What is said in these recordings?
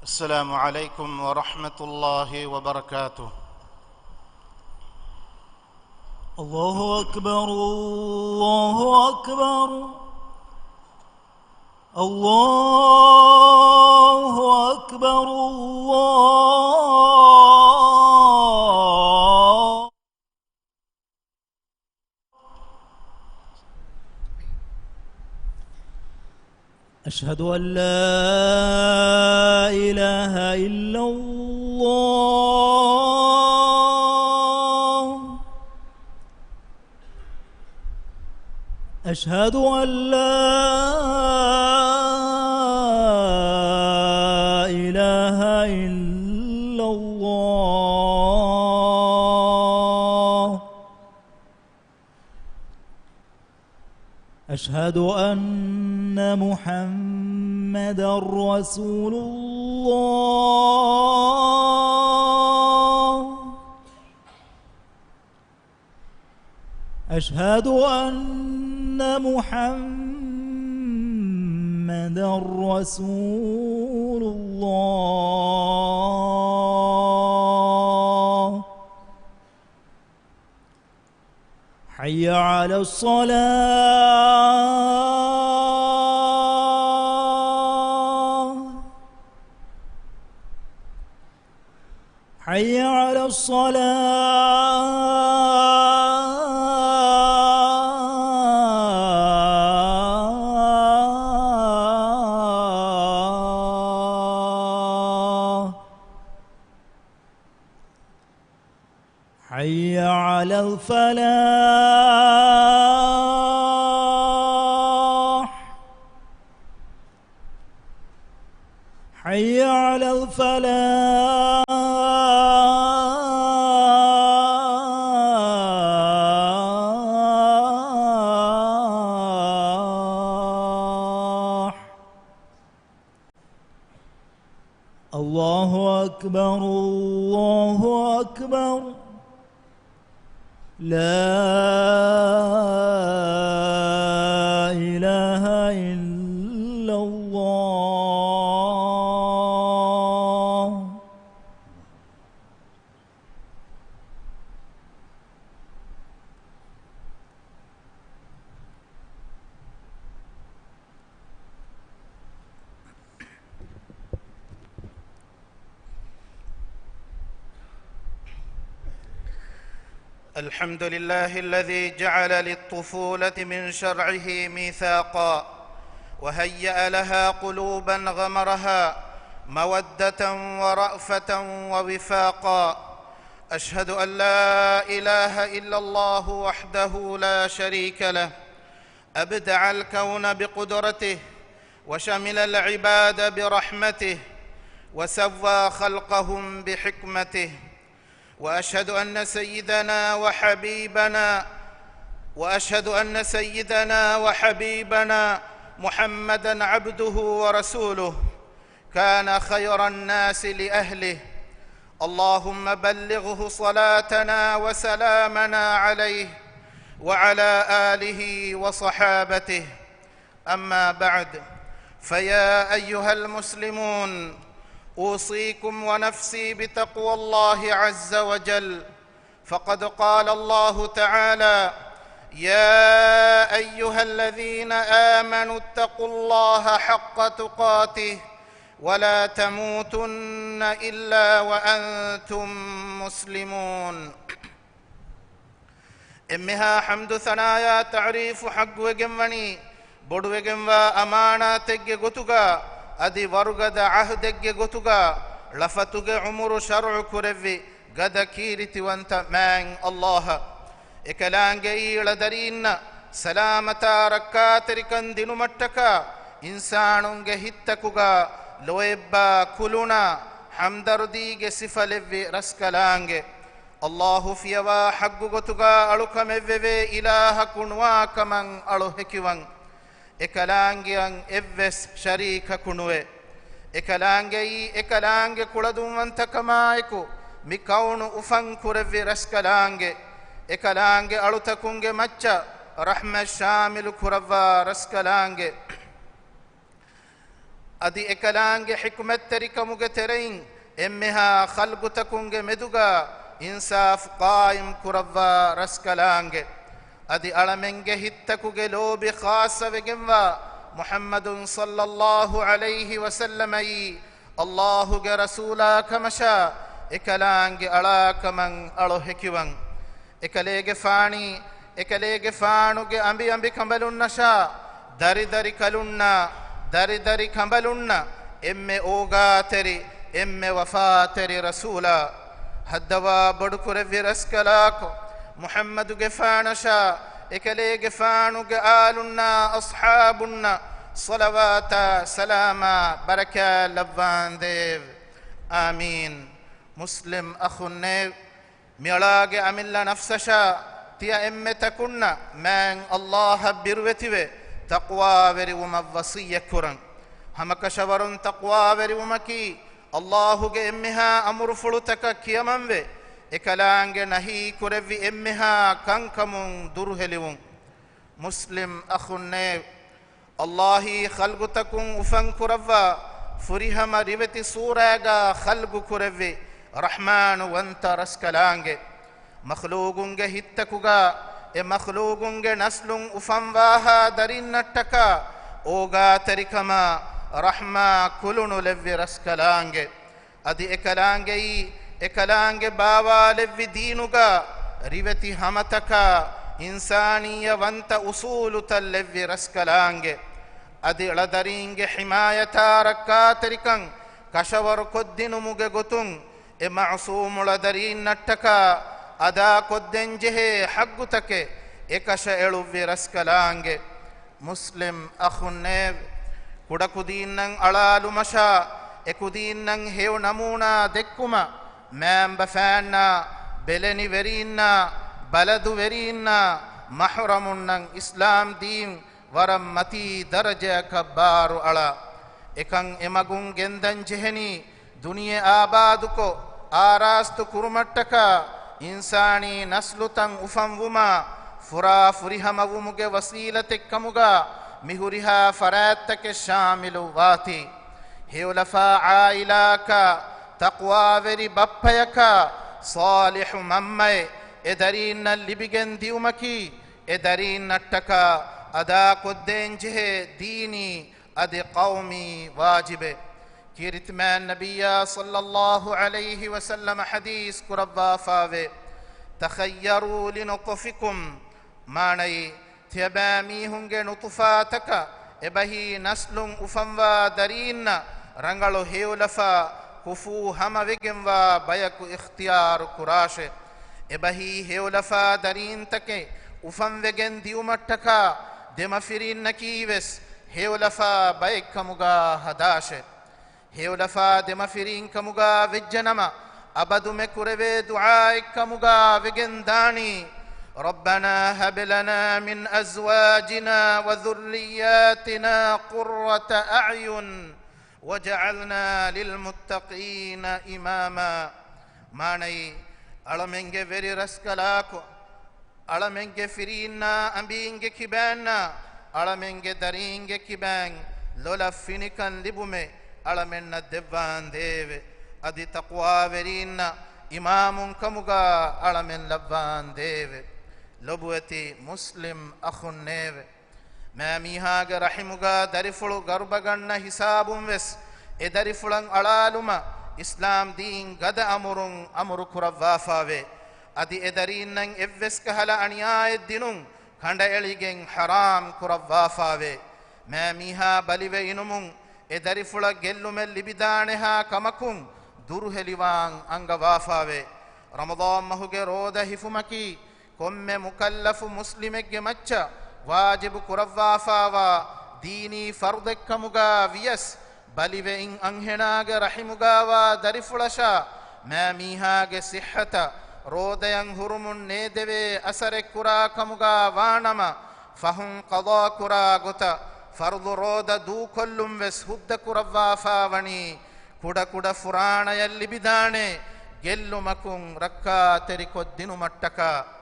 السلام عليكم ورحمة الله وبركاته. الله أكبر الله أكبر الله أكبر الله. أشهد أن لا إله إلا الله. أشهد أن لا إله إلا الله. أشهد أن محمدًا رسول الله. أشهد أن محمدًا رسول الله. حي على الصلاة. حي على الصلاة. حي على الفلاح. حي على الفلاح. الله أكبر الله أكبر. لا إله إلا الله. الحمد لله الذي جعل للطفولة من شرعه ميثاقا وهيأ لها قلوبا غمرها مودة ورأفة ووفاقا. أشهد أن لا إله إلا الله وحده لا شريك له، أبدع الكون بقدرته وشمل العباد برحمته وسوى خلقهم بحكمته. وأشهد أن سيدنا وحبيبنا محمدًا عبده ورسوله، كان خير الناس لأهله. اللهم بلغه صلاتنا وسلامنا عليه وعلى آله وصحابته. أما بعد، فيا أيها المسلمون، أوصيكم ونفسي بتقوى الله عز وجل، فقد قال الله تعالى: يا أيها الذين آمنوا اتقوا الله حق تقاته ولا تموتن إلا وأنتم مسلمون. إمها حمد ثنايا تعريف حق وجمني بودوجم وأماناتك غتوغا أدي ورغد عهدك غتوغا لفتوغ عمر شرع كرفي غدا كيرتي وانت مان الله إكلانجي لدرين سلامتا ركاتركن دينو متكا إنسانونغ هتكوغا لويبا كلنا حمدرديغ سفلوي رسكلانغ الله فيوا حق غتوغا ألوكموي إله كنوا كمن ألو هكيوان إكلانجيان إفس شريك كنوي إكلانجي إكلانج كولدوم أنتكمايكو مكون أفن كرفي رسكلانج إكلانج ألوتكونج مچا رحمة شامل كرفا رسكلانج adi ekalange hikmat tarikamuge terein emmeha khalgutakunge meduga insaf qaim kurawwa raskalange adi alamenge hittakuge lobi khassa vegenwa muhammadun sallallahu alayhi wasallam ay allahu ge rasula kamasha ekalange alakaman alo hekiwan ekalege faanuge ambi kambalunnasha dari kalunna dari kambalunna emme oga teri emme wafa teri rasula haddawa badukure viraskalako muhammadu gefanasha ekalege faanuge alunna ashabunna salawata salama baraka lavvandev amin muslim akhunne mialage amilla nafsasha tiya emme takunna man allah birwetive taqwa veri uma wasiya kuran hamakashawarun taqwa veri umaki allahu ge emmeha amru fulutaka kiyamanve ekalange nahi kurevi emmeha kankamun durhelivun muslim akhunne allahi khalgutakun ufan kurawwa furihama riveti suraga khalgu kurevi rahmanu wanta raskalange makhlugunge hittakuga e makhlugunge naslun ufanwaha darinnataka oga tarikama rahma kulunu levvi raskalange adi ekalange bawa levvi diinuga riveti hamataka insaniya vanta usulu tallevvi raskalange adi aladaringe himayata rakka tarikan kashawar koddinu muge gotun e ma'sumul darinnataka ada koddenjehe haggutake ekasha eluvvi raskalange muslim akhunne kudakudinnan alalumasha ekudinnan hew namuna dekkuma mamba fanna beleni verinna baladu verinna mahramunnan islam din waram mati daraja kabbaru ala ekan emagun gendan jeheni duniye abaduko arastu kurumattaka insani naslutan ufanwuma fura furihamawumuge wasilatekkamuga mihuriha farattake shamilu wati hewlafa ailaka taqwa veri bappayaka salihu mammay edarinna libigen diumaki edarinnataka ada koddenjehe dini adi qawmi wajibe kiritman nabiyya sallallahu alayhi wa sallam hadis kurabba fave takhayyaru linutfikum manai tiyabami hunge nutfataka ebahi naslun ufanwa darinna rangalo hewlafa kufu hamavegenwa bayaku ikhtiyar kurashe ebahi hewlafa darintake ufanvegen diumattaka demafirin nakives hewlafa bayekkamuga hadashe hewlafa demafirin kamuga vejjanama abadume kureve du'a ekkamuga vegendani ربنا هب لنا من أزواجنا وذرياتنا قرة أعين وجعلنا للمتقين إماما ماني ألمنجي فري رسكلاكو ألمنجي فرينا أمبينجي كبانا ألمنجي دارينجي كبان لولا فينيكا لبومي ألمن الدبان ديو أدي تقوى فرينا إمام كمغا ألمن لبان ديو لبوتي مسلم أخو النيو ما ميهاغ رحمغا درفلو غربغن حسابم وس ادرفلن علالما اسلام دين غد امر كرفافاوي ادي ادرينن evves kahala aniyay dinun khanda eligen haram kurafafave ma miha balive inumun edarifula gellumel libidaneha kamakun durheliwan angawafave ramadan mahuge roda hifumaki komme mukallafu muslimegge macca wajib kurawwafawa dini fardekkamuga viyas balive in anhenaga rahimugawa darifulasha ma mihage sihhata rodayan hurumun nedeve asare kura kamuga wanama fahun qada kura gota fardu roda du kollum ves hudda kurawwafawani kuda furana yalli bidane gellumakun rakka terikoddinu mattaka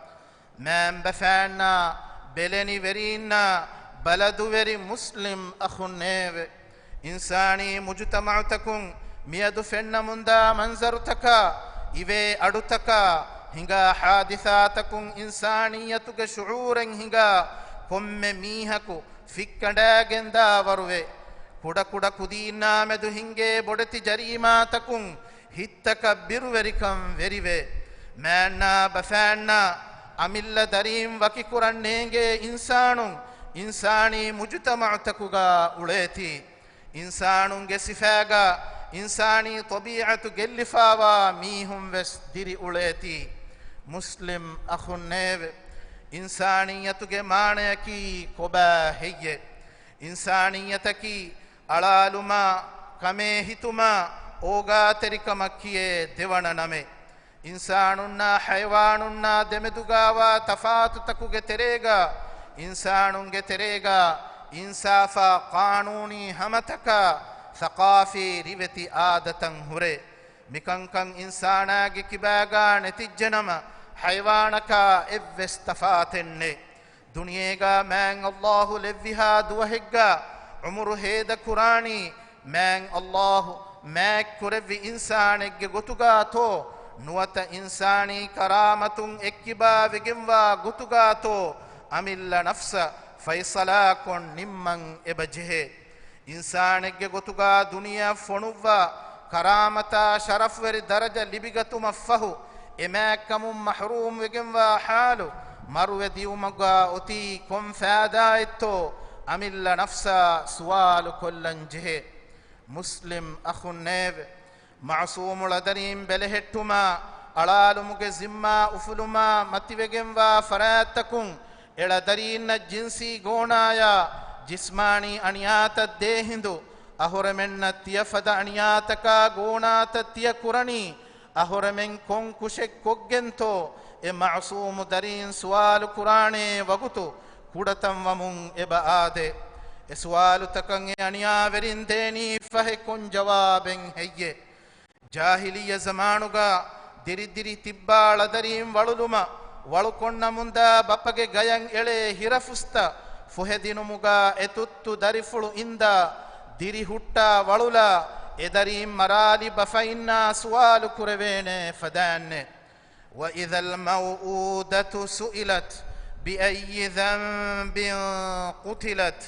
man bafana beleni verina baladu veri muslim akhuneve ಇನ್ಸಾನಿ ಮುಜ್ತಮಅತಕುಂ ಮಿಯದು ಫೆನ್ನ ಮುಂದಾ ಮಂಜರುತಕ ಇವೆ ಅಡುತಕ ಹಿಂಗ ಹಾದಿಸಾತಕುಂ ಇನ್ಸಾನಿಯತುಗೆ ಶುಊರೆಂ ಹಿಂಗ ಕೊಮ್ಮೆ ಮೀಹಕು ಫಿಕ್ಕಂಡಾಗೆಂದ ವರುವೆ ಕುಡ ಕುಡ ಕುದೀನಾ ಮೆದು ಹಿಂಗೆ ಬೊಡತಿ ಜರೀಮಾತಕುಂ ಹಿತ್ತಕ ಬಿರುವೆರಿಕಂ ವೆರಿವೆ ಮ್ಯಾನ್ನ ಬಫ್ಯಾನ್ನ ಅಮಿಲ್ಲ ದರೀಂ ವಕಿ ಕುರಣ್ಣೇಂಗೆ ಇನ್ಸಾನಿ ಮುಜ್ತಮಅತಕುಗ ಉಳೇತಿ ಇನ್ಸಾನುಂಗೆ ಸಿಫಾಗ ಇನ್ಸಾನಿ ತಬೀಅತು ಗೆಲ್ಲಿಫಾವಾ ಮೀಹುಂ ವೆಸ್ ದಿರಿ ಉಳೇತಿ ಮುಸ್ಲಿಂ ಅಖುನ್ನೇವೆ ಇನ್ಸಾನಿಯತುಗೆ ಮಾಣಯಕಿ ಕೊಬ ಹೆಯ್ಯೆ ಇನ್ಸಾನಿಯತಕಿ ಅಳಾಲುಮ ಕಮೆ ಹಿತುಮ ಓಗಾ ತೆರಿಕಮಕ್ಕಿಯೇ ದೇವಣ ನಮೆ ಇನ್ಸಾನುನ್ನ ಹೈವಾನುನ್ನ ದೆಮೆದುಗಾವ ತಫಾತು ತಕುಗೆ ತೆರೇಗ ಇನ್ಸಾನುಂಗೆ ತೆರೇಗ ಇನ್ಸಾಫ ಕಾನೂನಿ ಹಮತಕ ಸಕಾಫಿ ರಿವೆತಿ ಆದತಂ ಹುರೆ ಮಿಕಂಕಂ ಇನ್ಸಾನಾಗಿ ಕಿಬಾಗ ನೆತಿಜ್ಜನಮ ಹೈವಾನಕ ಎವ್ವೆಸ್ ತಫಾತೆನ್ನೆ ದುನಿಯೇಗ ಮ್ಯಾಂಗ್ ಅಲ್ಲಾಹು ಲೆವ್ವಿಹಾ ದುವಹಿಗ್ಗ ಉಮರು ಹೇದ ಕುರಾಣಿ ಮ್ಯಾಂಗ್ ಅಲ್ಲಾಹು ಮ್ಯಾಕ್ ಕುರೆವ್ವಿ ಇನ್ಸಾನೆಗ್ಗೆ ಗೊತುಗಾತೋ ನುವತ ಇನ್ಸಾನಿ ಕರಾಮತುಂ ಎಕ್ಕಿಬಾ ವಿಗಿಂವಾ ಗೊತುಗಾತೋ ಅಮಿಲ್ಲ ನಫ್ಸ ಫೈಸಲಾ ಕೊಂಡ್ ನಿಮ್ಮಂ ಎಬಜೆಹೆ ಇನ್ಸಾನೆಗ್ಗೆ ಗೊತುಗಾ ದುನಿಯಾ ಫೊಣುವ್ವ ಕರಾಮತ ಶರಫ್ ವೆರಿ ದರಜ ಲಿಬಿಗತು ಮಫ್ಫಹು ಎಮ್ಯಾಕ್ಕಮುಂ ಮಹರೂಮ್ ವಿಗಿಂವಾ ಹಾಲು ಮರುವೆ ದಿಯುಮಗ ಒತಿ ಕೊಂ ಫಾದಾ ಇತ್ತೋ ಅಮಿಲ್ಲ ನಫ್ಸ ಸುವಾಲು ಕೊಲ್ಲಂಜೆಹೆ ಮುಸ್ಲಿಂ ಅಖುನ್ನೇವೆ ಮಾಸೂಮುಳ ದರೀಂ ಬೆಲೆಹೆಟ್ಟುಮ ಅಳಾಲುಮುಗೆ ಜಿಮ್ಮಾ ಉಫುಲುಮ ಮತಿವೆಗೆಂವಾ ಫರಾತಕುಂ ಎಳ ದರೀನ್ನ ಜಿನ್ಸಿ ಗೋಣಾಯ ಜಿಸ್ಮಾನಿ ಅಣಿಯಾತ ದೇಹಿಂದು ಅಹುರಮೆನ್ನ ತಿಯಫದ ಅಣಿಯಾತಕ ಗೋಣಾತ ತಿಯ ಕುರಣಿ ಅಹುರಮೆನ್ ಕೊಂ ಕುಶೆ ಕೊಗ್ಗೆಂತೋ ಎ ಮಾಸೂಮು ದರೀನ್ ಸುವಾಲು ಕುರಾಣೆ ವಗುತು ಕುಡತಂ ವಮುಂ ಎಬ ಆದೆ ಎ ಸುವಾಲು ತಕಂ ಎ ಅಣಿಯಾವೆರಿಂದೇನಿ ಫಹೆ ಕೊಂ ಜವಾಬೆಂ ಹೆಯ್ಯೆ ಜಾಹಿಲಿಯ ಜಮಾನುಗ ದಿರಿದಿರಿ ತಿಬ್ಬಾಳ ದರೀಂ ವಳುಲುಮ ವಳುಕೊಂಡ ಮುಂದ ಬಪ್ಪಗೆ ಗಯಂ ಎಳೆ ಹಿರಫುಸ್ತ ಫುಹೆದಿನುಮುಗ ಎತುತ್ತು ದರಿಫುಳು ಇಂದ ದಿರಿ ಹುಟ್ಟ ವಳುಲ ಎದರೀಂ ಮರಾಲಿ ಬಫೈನ್ನ ಸುವಾಲು ಕುರವೇನೆ ಫದಾನ್ನೆ وإذا الموءودة سئلت بأي ذنب قتلت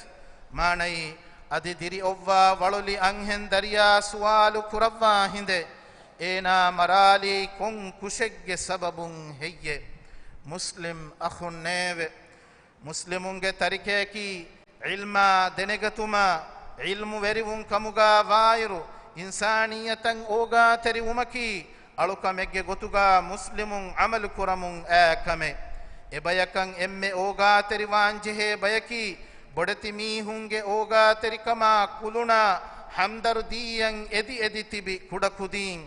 ماني أدي ديري أوّا ولولي أنهن دريا سوال كروا هنده إنا مرالي كون كشج سبب هي مسلم أخو نيو مسلمون تركه كي علما دنگتما علم وريون كموغا وايرو إنسانية أوغا تري ومكي ಅಳುಕಮೆಗ್ಗೆ ಗೊತುಗ ಮುಸ್ಲಿಮುಂ ಅಮಲು ಕುರಮುಂ ಆಕಮೆ ಎಬಯಕಂ ಎಮ್ಮೆ ಓಗಾ ತೆರಿವಾಂಜೆಹೆ ಬಯಕಿ ಬೊಡತಿ ಮೀಹುಂಗೆ ಓಗಾ ತೆರಿಕಮ ಕುಲುಣ ಹಮ್ದರು ದಿಯಂ ಎದಿ ಎದಿ ತಿಬಿ ಕುಡಕುದೀಂ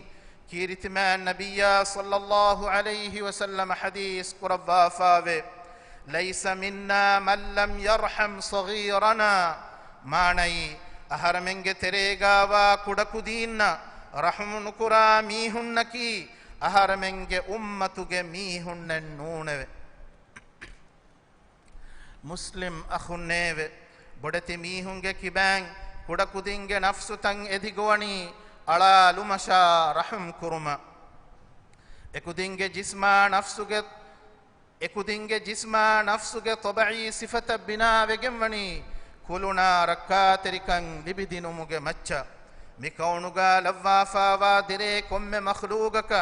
ಕೀರಿತಿಮಾನ್ ನಬಿಯ ಸಲ್ಲಲ್ಲಾಹು ಅಲೈಹಿ ವಸಲ್ಲಮ ಹದೀಸ್ ಕುರವಾಫಾವೆ ಲೈಸ ಮಿನ್ನಾ ಮನ್ ಲಂ ಯರ್ಹಮ್ ಸಗೀರನಾ ಮಾನೈ ಅಹರಮೆಂಗೆ ತೆರೆಗಾವ ಕುಡಕುದೀನ್ನ ರಹಮ್ ನುಕುರಾ ಮೀಹುನ್ನಕಿ ಅಹರಮೆಂಗೆ ಉಮ್ಮತುಗೆ ಮೀಹುಣ್ಣನ್ ನೂಣವೆ ಮುಸ್ಲಿಂ ಅಖುನ್ನೇವೆ ಬೊಡತಿ ಮೀಹುಂಗೆ ಕಿಬ್ಯಾಂಗ್ ಕುಡಕುದಿಂಗೆ ನಫ್ಸು ತಂಗ್ ಎದಿಗುವಣಿ ಅಳಾಲುಮಶಾ ರಹಮ್ ಕುರುಮ ಎಕುದಿಂಗೆ ಜಿಸ್ಮಾ ನಫ್ಸುಗೆ ತೊಬಯಿ ಸಿಫತ ಬಿನಾವೆಗೆಂವಣಿ ಕುಲುಣ ರಕ್ಕಾ ತೆರಿಕಂಗ್ ಲಿಬಿದಿನುಮುಗೆ ಮಚ್ಚ ಮಿಕೌನುಗ ಲವ್ವಾಫಾವಾ ದಿರೆ ಕೊಮ್ಮೆ ಮಖ್ಲೂಗಕ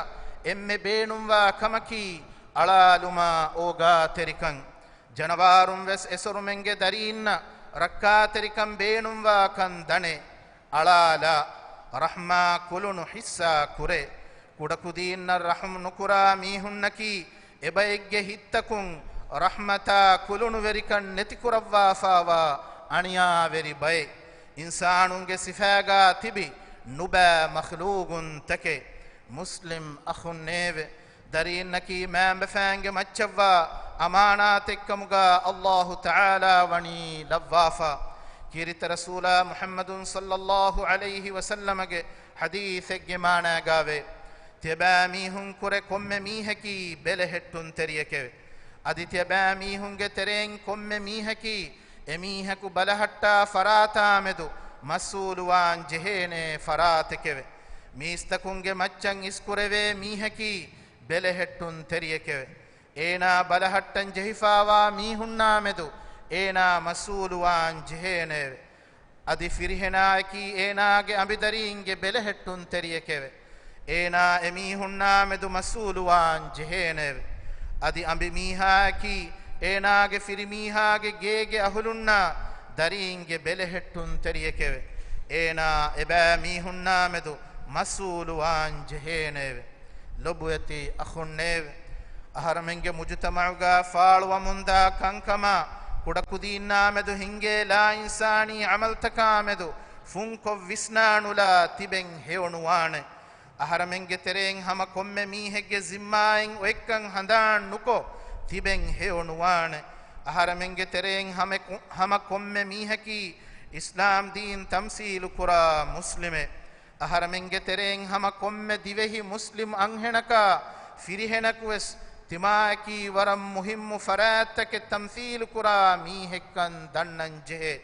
ಎಮ್ಮೆ ಬೇಣುಂವಾ ಕಮಕಿ ಅಳಾಲುಮ ಓಗಾ ತೆರಿಕಂ ಜನವಾರುಂ ವೆಸ್ ಎಸರುಮೆಂಗೆ ದರೀನ್ನ ರಕ್ಕಾ ತೆರಿಕಂ ಬೇಣುಂವಾ ಕಂ ದಣೆ ಅಳಾಲ ರಹ್ಮಾ ಕುಲುನು ಹಿಸ್ಸಾ ಕುರೆ ಕುಡಕುದೀನ್ನ ರಹಮ್ ನುಕುರಾ ಮೀಹುನ್ನಕಿ ಎಬೈಗ್ಗೆ ಹಿತ್ತಕುಂ ರಹ್ಮತಾ ಕುಲುನು ವೆರಿಕನ್ ನೆತಿಕುರವ್ವಾಫಾವಾ ಅಣಿಯಾ ವೆರಿ ಬೈ ಇನ್ಸಾನುಂಗೆ ಸಿಫಾಗಾ ತಿಬಿ ನುಬ ಮಖ್ಲೂಗುನ್ ತಕೆ ಮುಸ್ಲಿಂ ಅಖುನ್ನೇವೆ ದರೀನ್ನಕಿ ಮ್ಯಾಂ ಬಫಾಂಗೆ ಮಚ್ಚವ್ವ ಅಮಾನಾತೆಕ್ಕಮುಗ ಅಲ್ಲಾಹು ತಆಲಾ ವಣಿ ಲವ್ವಾಫ ಕಿರಿತ ರಸೂಲ ಮುಹಮ್ಮದುನ್ ಸಲ್ಲಲ್ಲಾಹು ಅಲೈಹಿ ವಸಲ್ಲಮಗೆ ಹದೀಸೆಗ್ಗೆ ಮಾಣಾಗಾವೆ ತ್ಯಬಾ ಮೀಹುಂ ಕುರೆ ಕೊಮ್ಮೆ ಮೀಹಕಿ ಬೆಲೆ ಹೆಟ್ಟುನ್ ತೆರಿಯಕೆ ಅದಿ ತ್ಯಬಾ ಮೀಹುಂಗೆ ತೆರೆಂ ಕೊಮ್ಮೆ ಮೀಹಕಿ ಎಮೀಹಕು ಬಲಹಟ್ಟ ಫರಾತಾ ಮೆದು masuluwan jehene faratekeve miistakunge maccan iskureve mihaki belehettun teriyekeve ena balahattan jehifawa mihunna medu ena masuluwan jehene adi firihena ki enage ambidariinge belehettun teriyekeve ena emihunna medu masuluwan jehene adi ambi mihaki enage firimihage gege ahulunna dariinge belehettun teriyekeve ena eba mihunna medu masuluwan jehene lobuyati akhunne aharamenge mujtamauga faalwa munda kankama kudakudinna medu hinge la insani amal takamedu funko visnanula tiben heonuwane aharamenge tereng hama komme mihegge zimmaen oekkan handan nuko tiben heonuwane aharamenge tereng hama komme mihaki islam din tamsil kura muslime aharamenge tereng hama komme divehi muslim anhenaka firihenakues timaaki waram muhimmu farattake tamthil kura mihekkan dannanje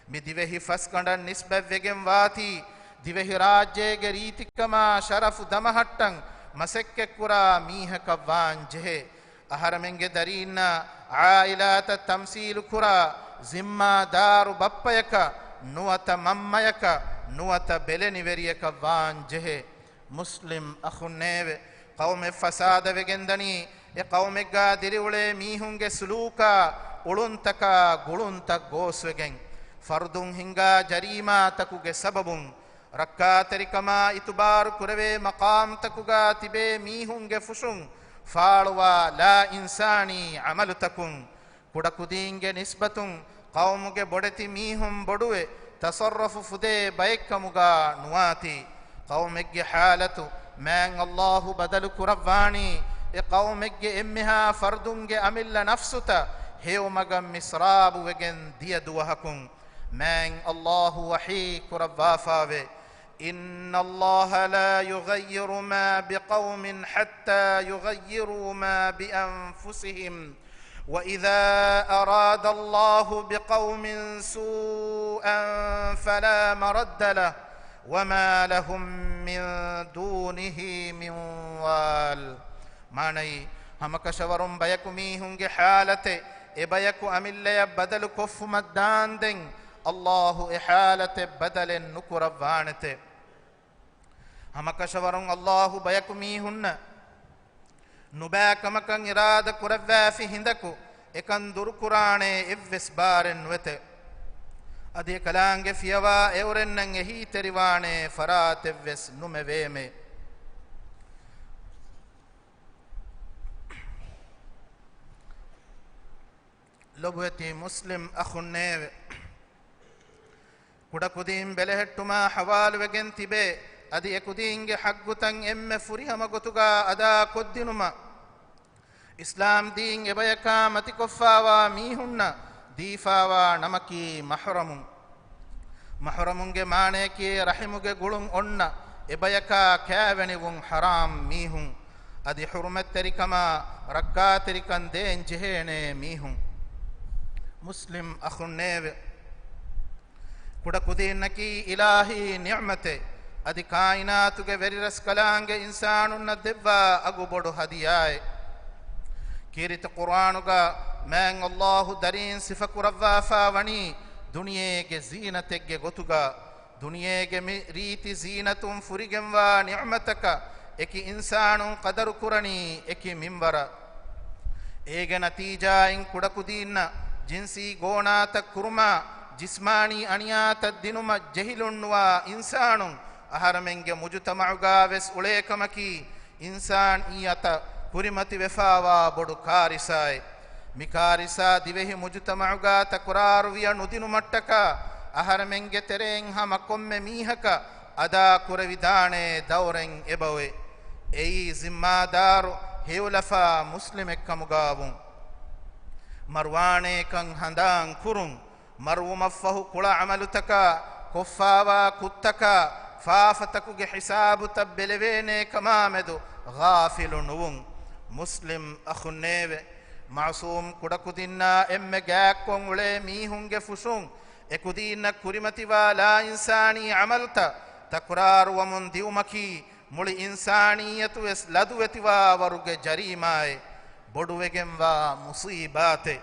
mi divehi faskandan nisbavegen wati divehi rajyege ritikama sharafu damahattan masekke kura miheka wanje aharamenge darinna ailata tamsil kura zimma daru bappayaka nuwata mammayaka nuwata beleniveriyaka wanje muslim akhuneve qawme fasada vegendani e qawmegga diriwule mihunge suluka uluntaka gulunta goswegen fardun hinga jarima takuge sababun rakkaterikama itubar kurave maqam takuga tibe mihunge fushun faalwa la insani amalu takun kudakudinge nisbatun qawmuge bodeti mihum boduwe tasarrufu fude baykamuga nuwati qawmegge halatu man Allahu badalu kuravani e qawmegge emmeha fardunge amilla nafsuta hewmagam misrabu wegen diyaduwahakun man Allahu wahi kuravafave inna Allaha la yughayyiru ma biqawmin hatta yughayyiru ma bi anfusihim وإذا أراد الله بقوم سوءا فلا مرد له وما لهم من دونه من وال ماني همكشورم بيكو ميهنگ حالته إبيكو أملي بدل كف مدان دين الله إحالته بدل نكر وانته همكشورم الله بيكو ميهن ನುಬಾಕಮಕಂ ಇರಾದ ಕುರವ್ವಾಫಿ ಹಿಂದಕು ಎಕಂ ದುರ್ಕುರಾಣೆ ಎವ್ವೆಸ್ ಬಾರೆನ್ ವೆತೆ ಅದೇ ಕಲಾಂಗೆ ಫಿಯವಾ ಎವರೆನ್ನಂ ಎಹಿ ತೆರಿವಾಣೆ ಫರಾತ್ ಎವ್ವೆಸ್ ನುಮೆವೇಮೆ ಲೊಬುಯತಿ ಮುಸ್ಲಿಂ ಅಖುನ್ನೇವೆ ಕುಡಕುದೀಂ ಬೆಲೆಹೆಟ್ಟುಮಾ ಹವಾಲುವೆಗೆನ್ ತಿಬೆ ಅದಿ ಎಕುದೀಂಗೆ ಹಗ್ಗುತಂ ಎಮ್ಮೆ ಫುರಿಹಮ ಗೊತುಗಾ ಅದಾ ಕೊದ್ದಿನುಮ ಇಸ್ಲಾಂ ದೀಂ ಎಬಯಕ ಮತಿ ಕೊಫ್ಫಾವಾ ಮೀಹುನ್ನ ದೀಫಾವಾ ನಮಕಿ ಮಹರಮುಂಗೆ ಮಾಣೇಕಿ ರಹಿಮುಗೆ ಗುಳುಂ ಒಣ್ಣ ಎಬಯಕ ಕ್ಯಾವೆಣಿವುಂ ಹರಾಮ್ ಮೀಹುಂ ಅದಿ ಹುರ್ಮೆತ್ತೆರಿಕಮ ರಗ್ಗಾತೆರಿಕಂ ದೇನ್ ಜೆಹೇಣೆ ಮೀಹುಂ ಮುಸ್ಲಿಂ ಅಖುನ್ನೇವೆ ಕುಡಕುದೀನ್ನಕಿ ಇಲಾಹಿ ನಿಅಮತೆ ಅದಿ ಕಾಯಿನಾತುಗೆ ವೆರಿರಸ್ ಕಲಾಂಗೆ ಇನ್ಸಾನುನ್ನ ದೆವ್ವ ಅಗು ಬೊಡು ಹದಿಯಾಯ್ ಕೀರಿತ ಕುರಾನುಗ ಮ್ಯಾಂಗ್ ಅಲ್ಲಾಹು ದರೀನ್ ಸಿಫಕುರವ್ವಾಫಾ ವಣಿ ದುನಿಯೇಗೆ ಝೀನತೆಗೆ ಗೊತುಗ ದುನಿಯೇಗೆ ರೀತಿ ಝೀನತುಂ ಫುರಿಗೆಂವ ನಿಅಮತಕ ಎಕಿ ಇನ್ಸಾನು ಕದರು ಕುರಣಿ ಎಕಿ ಮಿಂಬರ ಏಗೆ ನತೀಜಾ ಇನ್ ಕುಡಕುದೀನ್ನ ಜಿನ್ಸಿ ಗೋಣಾತ ಕುರುಮ ಜಿಸ್ಮಾನಿ ಅಣಿಯಾತ ದಿನುಮ ಜಹಿಲುಣ್ಣುವ ಇನ್ಸಾನು ಅಹರಮೆಂಗೆ ಮುಜುತಮಉಗಾವೆಸ್ ಉಳೇಕಮಕಿ ಇನ್ಸಾನ್ ಈಯತ ಕುರಿಮತಿ ವೆಫಾವಾ ಬೊಡು ಕಾರಿಸಾಯ್ ಮಿಕಾರಿಸಾ ದಿವೆಹಿ ಮುಜುತಮಉಗಾ ತಕುರಾರುವಿಯ ನುದಿನು ಮಟ್ಟಕ ಅಹರಮೆಂಗೆ ತೆರೆಂ ಹಮ ಕೊಮ್ಮೆ ಮೀಹಕ ಅದಾ ಕುರವಿದಾಣೆ ದೌರೆಂ ಎಬವೆ ಎಯಿ ಜಿಮ್ಮಾದಾರು ಹೇವುಲಫಾ ಮುಸ್ಲಿಮೆಕ್ಕಮುಗಾವು ಮರ್ವಾಣೆ ಕಂ ಹಂದಾಂ ಕುರುಂ ಮರ್ವುಮಫಹು ಕುಳ ಅಮಲುತಕ ಕೊಫ್ಫಾವಾ ಕುತ್ತಕ ಫಾಫತಕುಗೆ ಹಿಸಾಬು ತಬ್ಬೆಲೆವೇನೆ ಕಮಾಮೆದು ಗಾಫಿಲು ನುವುಂ ಮುಸ್ಲಿಂ ಅಖುನ್ನೇವೆ ಮಾಸೂಮ್ ಕುಡಕುದಿನ್ನ ಎಮ್ಮೆ ಗ್ಯಾಕ್ಕೊಂ ಉಳೆ ಮೀಹುಂಗೆ ಫುಸುಂ ekudinna kurimatiwa la insani amalta takraru wamun diumaki muli insaniyatu es laduwetiwa waruge jarimae boduwegenwa musibate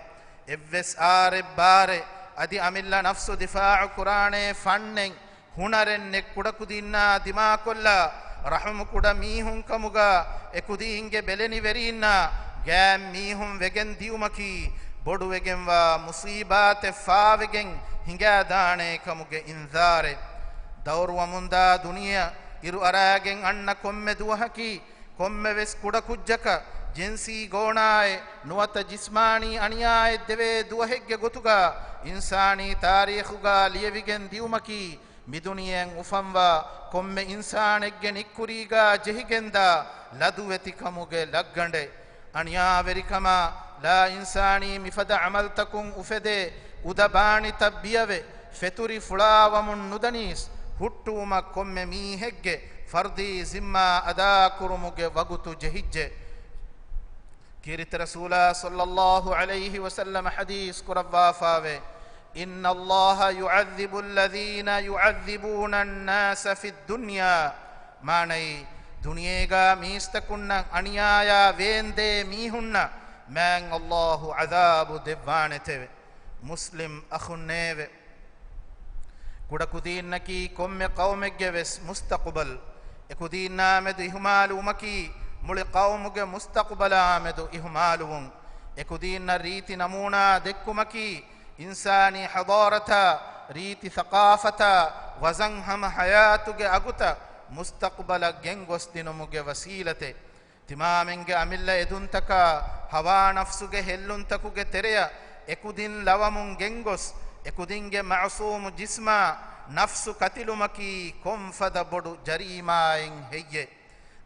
evves are bare adi amilla nafsu difa'u qur'ane fannen hunaren nek kudakudinna dima kolla rahmu kuda mihun kamuga ekudinge beleni verinna gam mihun vegen diumaki boduwegenwa musibate faawegen hinga daane kamuge inzare dawru amunda duniya iru aragen anna komme duwahaki komme ves kuda kujjaka jinsi gonae nuwata jismani aniyae deve duwahegge gotuga insani tarikhuga liyevigen diumaki miduniyen ufamwa komme insanegge nikkuriga jehigenda laduweti kamuge laggande aniya verikama la insani mifada amaltakun ufede udabani tabbiyave feturi fulawamun nudanis huttuma komme mihegge fardi zimma ada kurumuge wagutu jehijje كيرت رسول صلى الله عليه وسلم حديث كربا فاوي إن الله يعذب الذين يعذبون الناس في الدنيا ماني دنيا ميستكن أنيايا ويندي ميهن من الله عذاب دبانته مسلم أخنيو كدكدينكي كم قومك وس مستقبل اكدينا مد إهمالومكي මුළි කවුමුගේ මුස්තක්බල ආමෙදු ඉහමාලුවුන් එකුදීන්න රීති නමූනා දෙක්කුමකි ඉන්සානී හදාරත රීති සකාෆත වසන් හම හයාතුගේ අගුත මුස්තක්බල ගෙන් ගොස් දිනුමුගේ වසීලතේ තිමාමෙන්ගේ අමිල්ල එදුන්තක හවා නෆ්සුගේ හෙල්ලුන්තකුගේ තෙරය එකුදින් ලවමුන් ගෙන් ගොස් එකුදින්ගේ මඅසූමු ජිස්මා නෆ්සු කතිලුමකි කොම්ෆද බොඩු ජරීමායින් හෙయ్యේ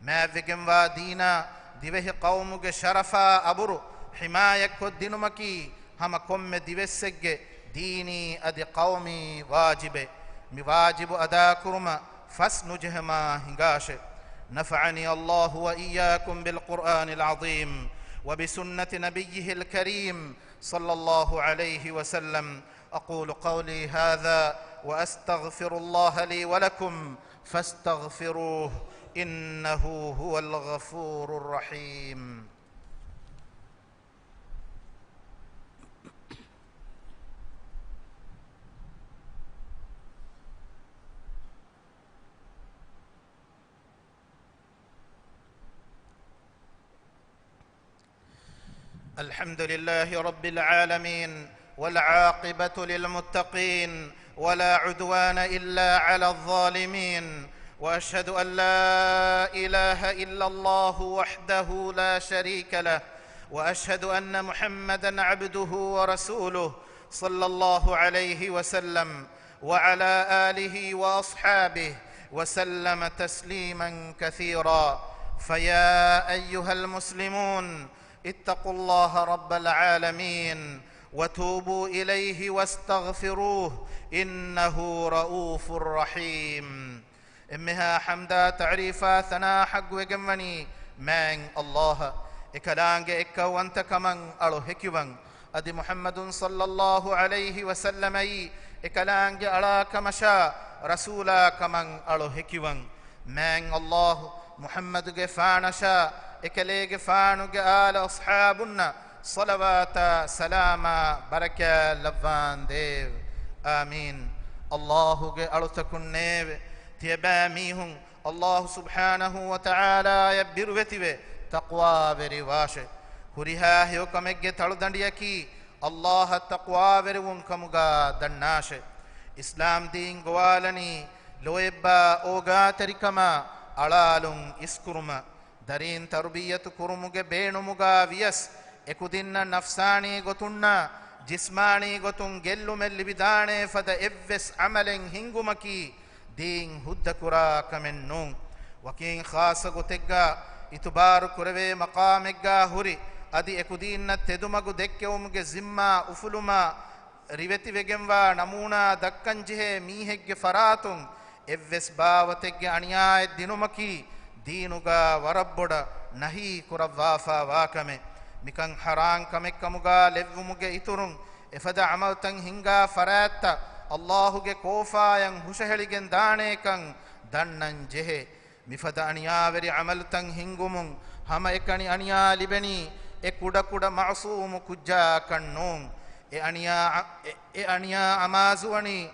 ماذجنوا دينا ديوه قومك شرفا أبرو حماية كدينمكي هم كم ديوسج ديني أدي قومي واجب مواجب أدا كرما فاسنجهما هنغاش نفعني الله وإياكم بالقرآن العظيم وبسنة نبيه الكريم صلى الله عليه وسلم أقول قولي هذا وأستغفر الله لي ولكم فاستغفروه إنه هو الغفور الرحيم الحمد لله رب العالمين والعاقبة للمتقين ولا عدوان إلا على الظالمين واشهد ان لا اله الا الله وحده لا شريك له واشهد ان محمدا عبده ورسوله صلى الله عليه وسلم وعلى اله واصحابه وسلم تسليما كثيرا فيا ايها المسلمون اتقوا الله رب العالمين وتوبوا اليه واستغفروه انه رؤوف رحيم امها حمدا تعريفا ثنا حق وجمني من الله اكلانج اكا وانت كمن الو هكيوان ادي محمد صلى الله عليه وسلم اي اكلانج الا كمشا رسولا كمن الو هكيوان من الله محمد جفانشا اكليج فانوج آل اصحابنا صلوات سلام بركه لبان ديو امين الله الو تكن تيباميهم الله سبحانه وتعالى يبروتيو تقوى برواشه هريها هيوكمگه تळدಂಡಿಯಕಿ الله تقوى برون كمغا دناشه اسلام دين گوالني لويبا اوغا تريكما علالون اسكرما درين تربيه كرمگه بينمغا ويس اكودين نفساني گتُننا جسماني گتُن گلو ملي بدانه فد evs عملن هنگمكي دين هد كرا كمن نون وكين خاص گتگا اتبار كروي مقامگا هوري ادي اكودين تدمگو دكيومگه زمما افلما ريوتي وگنوا نمونا دكنجه ميهگه فراتون evs باوتگه انياي دينمكي دينوگا وربودا نهي كروافا واكمه mikan haran kamek kamuga levumuge iturun efada amaltan hinga farata Allahuge kofayan hushaheligen danekan dannan jehe mifada aniyaveri amaltan hingumun hama ekani aniya libeni e kuda kuda ma'sum kujja kannun e aniya amazuani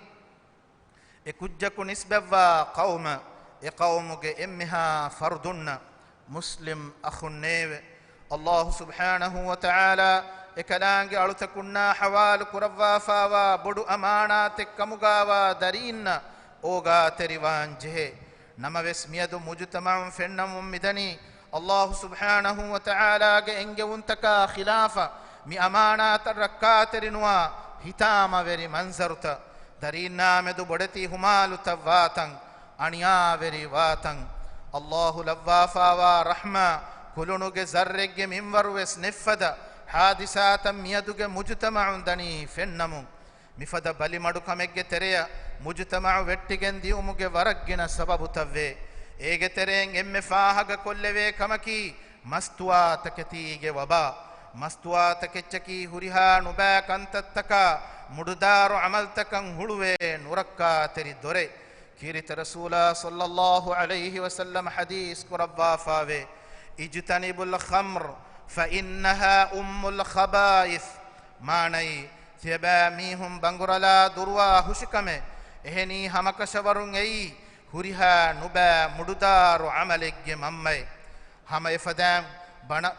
e kujjaku nisbava qauma e qaumuge emmiha fardunna muslim akhunnewe Allah subhanahu wa ta'ala e kalange alutakunna hawal kurawwa fawa bodu amanate kamugawa darinna oga teriwan jehe namaves miyadu mujtama'un fennamum midani Allah subhanahu wa ta'ala ge enge untaka khilafa mi amanata rakkaterinuwa hitama veri manzaruta darinna medu bodati humalu tawatan aniya veri watan Allahu lawwafa wa rahma kulunuge zarregge minwarwes neffada hadisatan miyaduge mujtama'un dani fennamun mifada balimadu kamegge tereya mujtama'u vettigen diumuge waraggena sababu tavve ege tereng emme faahaga kolleve kamaki mastuwa taketige waba mastuwa takechaki huriha nuba kantattaka mududaru amaltakan huluwe nurakka teri dore kirita rasula sallallahu alayhi wasallam hadis kurabba faave ijtanibul khamr fa innaha ummul khaba'ith manai thiba mihum bangurala durwa hushikame eheni hamakashawarun ei huriha nuba mududaru amalegge mammai hama efadam bana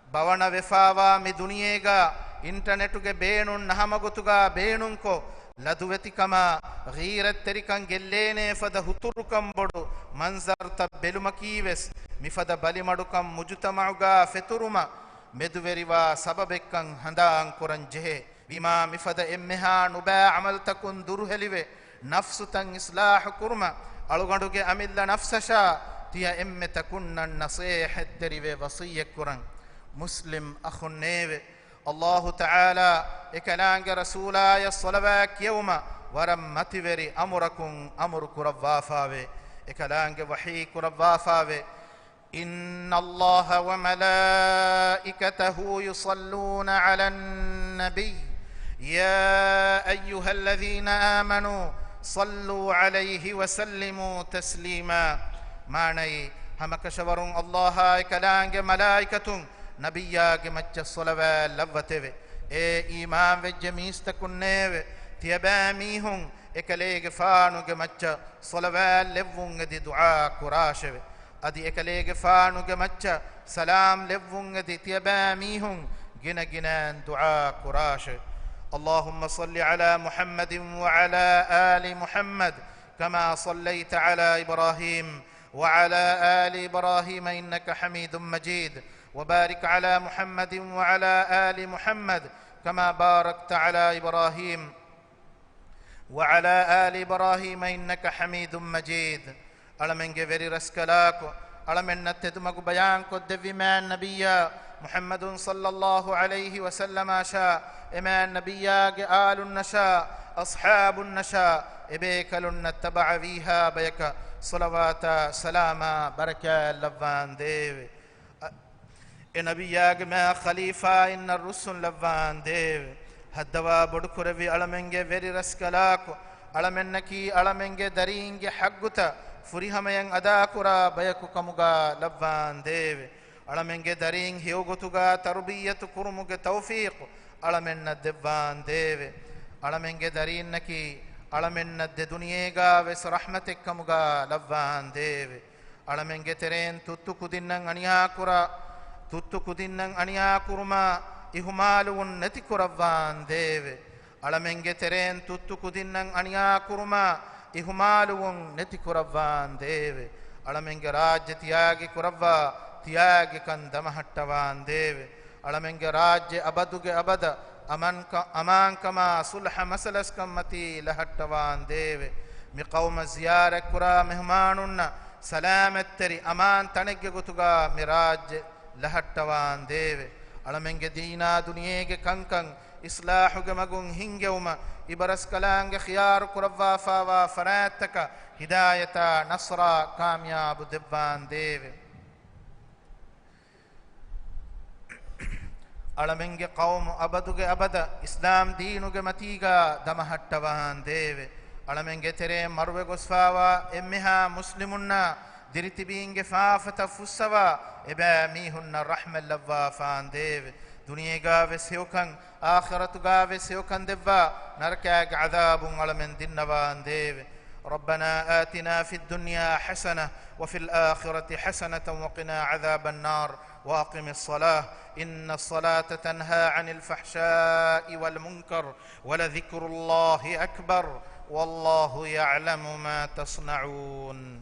bawana vefawa mi duniyega internetuge beenun nahamagotuga beenunko laduvetikama ghirat terikan gellene fada huturukam bodu manzarta belumakives mifada balimadukam mujtama'uga feturuma meduveriwa sababekkan handan koran jehe bima mifada emmeha nuba amal takun durhelive nafsutan islah kurma aluganduge amilla nafsasha tiya emme takunnan nasihat terive wasiyyak kuran muslim akhunnewe الله تعالى إكلانج رسولا يصلبك يوما ورمتوري أمركم أمرك رضافاوي إكلانج وحيك رضافاوي إن الله وملائكته يصلون على النبي يا أيها الذين آمنوا صلوا عليه وسلموا تسليما معني همك شورون الله إكلانج ملائكة نبياك مچ الصلوات لوتوي اي ایمان وج میستكنيو تيباميهم اكليگ فانوگ مچ صلوات لوونگ دي دعاء قراشوي ادي اكليگ فانوگ مچ سلام لوونگ دي تيباميهم جن دعاء قراش اللهم صل على محمد وعلى آل محمد كما صليت على إبراهيم وعلى آل إبراهيم إنك حميد مجيد وبارك على محمد وعلى آل محمد كما باركت على إبراهيم وعلى آل إبراهيم إنك حميد مجيد ألمنك فيري رسكلاكو ألمن نتدمك بيانكو الدفمان نبيا محمد صلى الله عليه وسلم شاء إمان نبيا آل النشاء أصحاب النشاء إبيكل نتبع فيها بيك صلوات سلاما بركة لفان ديوي نبياگ ما خليفة إن الرسل لفان ديوي هدوا بدكروي ألمنك فيري رسكلاكو ألمنكي ألمنك درينك حقتا فريهمين أداكرا بيكو كمغا لفان ديوي ألمنك درين هيوغتوغا تربية كرمك توفيق ألمن الدفان ديوي ألمنك درين نكي ألمن الدنياغا وس رحمتك كمغا لفان ديوي ألمنك ترين تتكو دينن أنياكرا تتكو دينن أنياكرما إهمالون نتكرفان ديوي ألمنك ترين تتكو دينن أنياكرما إهمالون نتكرفان ديوي ألمنك راج تياغي كرفا تياغي كان دمحتوان ديوي ألمنك راج أبدوغ أبدا أمان كما صلح مسلس كمتي لحتوان ديوي مقوم زيارة كرا مهمانون سلامت تري أمان تنك غتوغا مراج لحتوان ديوي ألمنك دينا دنياغ كنكن إصلاحك مغن هنگوما إبرس كلانغ خيار كروا فاوا فراتك هداية نصر كامياب دبان ديوي ಅಳಮೆಂಗೆ ಕೌಮು ಅಬದುಗೆ ಅಬದ ಇಸ್ಲಾಂ ದೀನುಗೆ ಮತೀಗ ದಮಹಟ್ಟವಾನ್ ದೇವೆ ಅಳಮೆಂಗೆ ತೆರೆ ಮರುವೆ ಗೊಸ್ಫಾವ ಎಮ್ಮೆಹ ಮುಸ್ಲಿಮುನ್ನ ದಿರಿತಿಬೀಂಗೆ ಫಾಫತ ಫುಸ್ಸವ ಎಬೆ ಮೀಹುನ್ನ ರಹ್ಮೆಲ್ಲವ್ವ ಫಾನ್ ದೇವೆ ದುನಿಯೆಗಾವೆ ಸೆವಕಂ ಆಖಿರತುಗಾವೆ ಸೆವಕಂ ದೆವ್ವ ನರಕಾಗ ಅದಾಬುಂ ಅಳಮೆನ್ ದಿನ್ನವಾನ್ ದೇವೆ ربنا آتنا في الدنيا حسنة وفي الآخرة حسنة وقنا عذاب النار وأقم الصلاة إن الصلاة تنهى عن الفحشاء والمنكر ولذكر الله أكبر والله يعلم ما تصنعون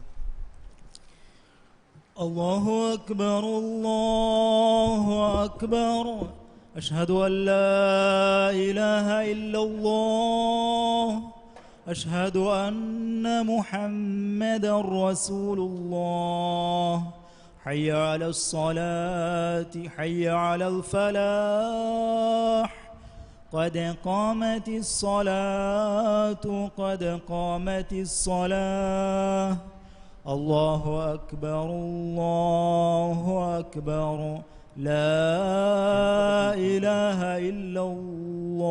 الله أكبر الله أكبر أشهد أن لا إله إلا الله أشهد أن محمدا رسول الله حي على الصلاة حي على الفلاح قد قامت الصلاة قد قامت الصلاة الله أكبر الله أكبر لا إله إلا الله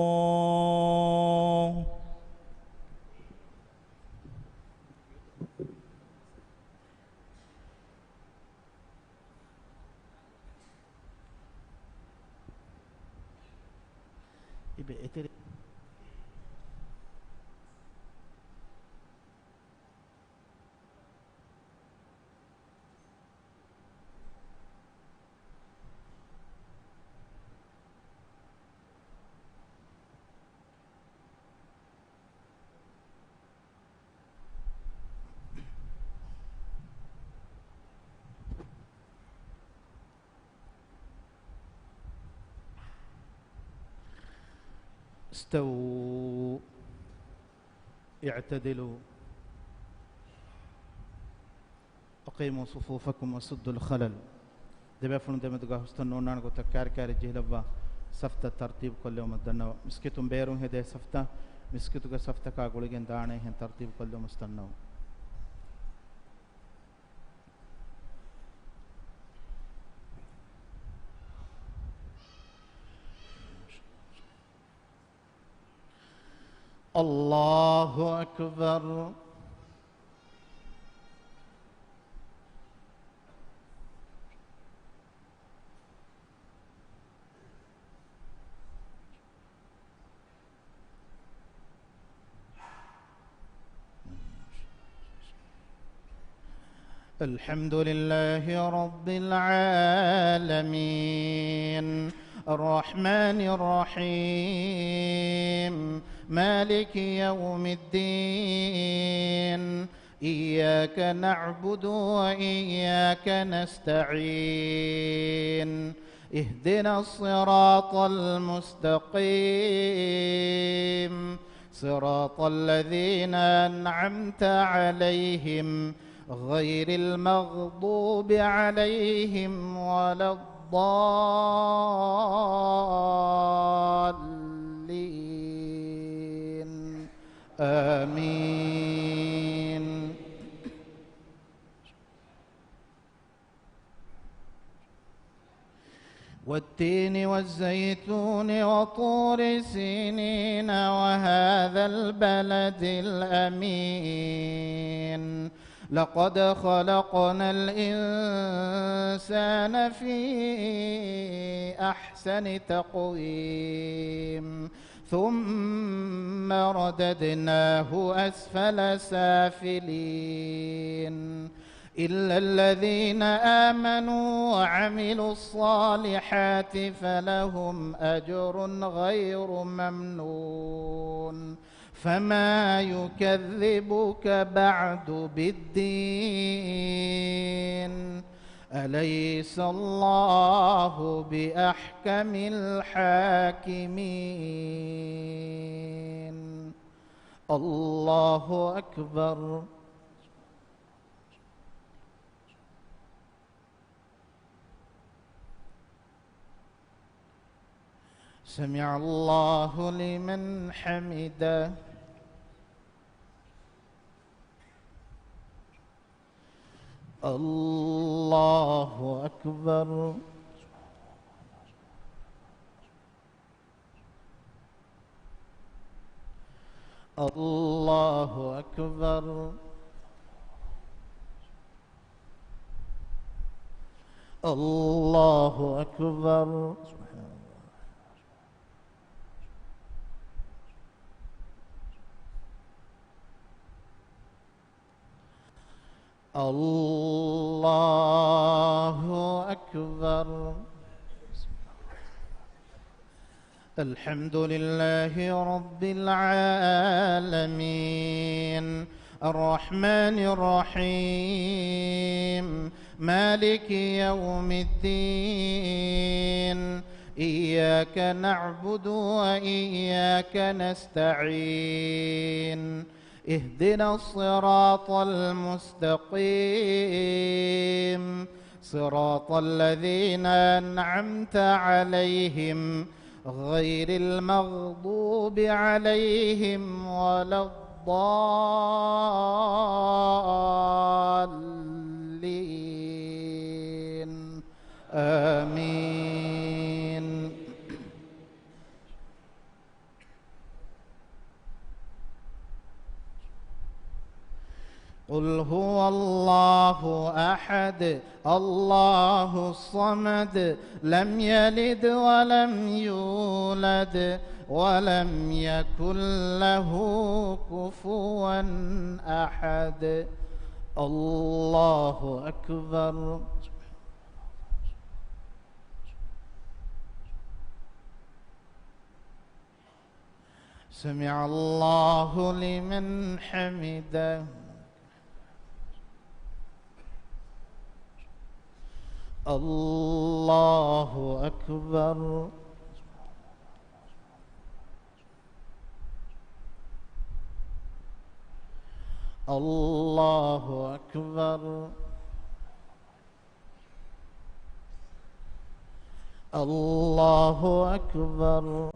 استووا اعتدلوا أقيموا صفوفكم وسدوا الخلل دبافون دمدغا حستنو نانغو تكار كار جهلوا سفتا ترتيب كل يوم الدنو مسكتم بيرون هدي سفتا مسكتوغا سفتا كا غولگن دانے ہیں ترتیب كل يوم استنو الله أكبر الحمد لله رب العالمين الرحمن الرحيم مالك يوم الدين إياك نعبد وإياك نستعين اهدنا الصراط المستقيم صراط الذين أنعمت عليهم غير المغضوب عليهم ولا الضالين آمين والتين والزيتون وطور سينين وهذا البلد الأمين لقد خلقنا الإنسان في أحسن تقويم ثم رددناه أسفل سافلين إلا الذين آمنوا وعملوا الصالحات فلهم أجر غير ممنون فما يكذبك بعد بالدين أليس الله بأحكم الحاكمين الله أكبر سمع الله لمن حمده الله أكبر الله أكبر. الله أكبر. الله أكبر. الحمد لله رب العالمين الرحمن الرحيم مالك يوم الدين إياك نعبد وإياك نستعين اهدنا الصراط المستقيم صراط الذين أنعمت عليهم غير المغضوب عليهم ولا الضالين آمين. قل هو الله أحد الله الصمد لم يلد ولم يولد ولم يكن له كفوا أحد. الله أكبر. سمع الله لمن حمده. الله أكبر. الله أكبر. الله أكبر.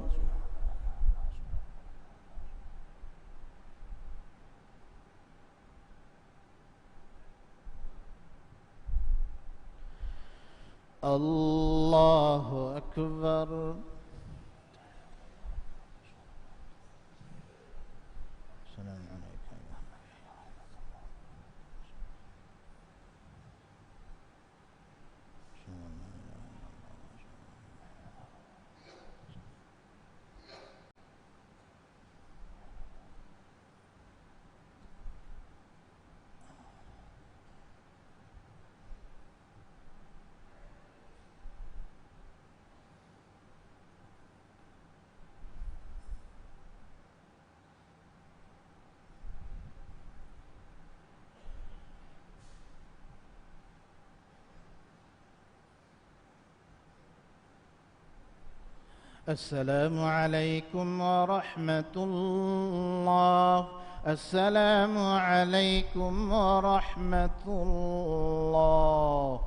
الله أكبر. السلام عليك السلام عليكم ورحمة الله. السلام عليكم ورحمة الله.